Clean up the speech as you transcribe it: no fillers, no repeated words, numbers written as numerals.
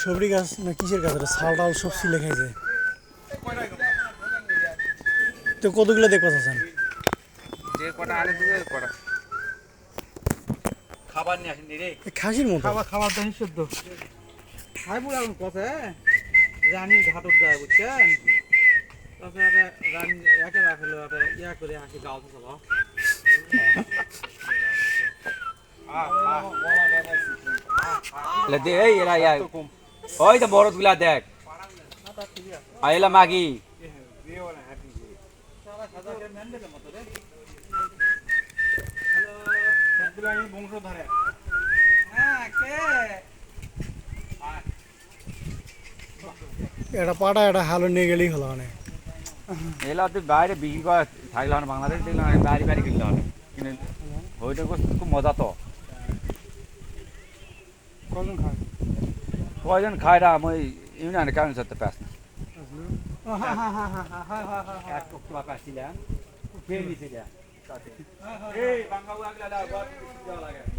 সবরি গাছ না কিসের গাছ এটা ছাল টাল সব ছিলে খাইছে তো কতগুলো দেখো চাচ্ছেন যে কটা আনে দিবে ওই কটা খাবার নিয়ে আসেন রে খাসির মতো খাবার দানি শুদ্ধ খাই পুরো এখন কথা রানীর ঘাটত যায় বুঝছেন তারপরে রানী একে রাখলো ইয়া করে আসি গাও তো চলো দে এই এলা ইয়া ওই তো বড় গুলা দেখ আইলা মাগি বংশধরে এটা পাটা এটা হালো নিয়ে গেলেই হলো মানে এলা তুই বাইরে বিক্রি করা থাকলে না বাংলাদেশ দেখলাম বাইরে বাইরে কিনতে হবে কিন্তু ওইটা খুব মজা তো কজন খায় কয়জন খায় না আমি ইউনিয়ন কেমন সাথে পাস না এক টুকরা পাচ্ছিলাম খেয়ে নিয়েছিলাম এই বাংলা লাগলে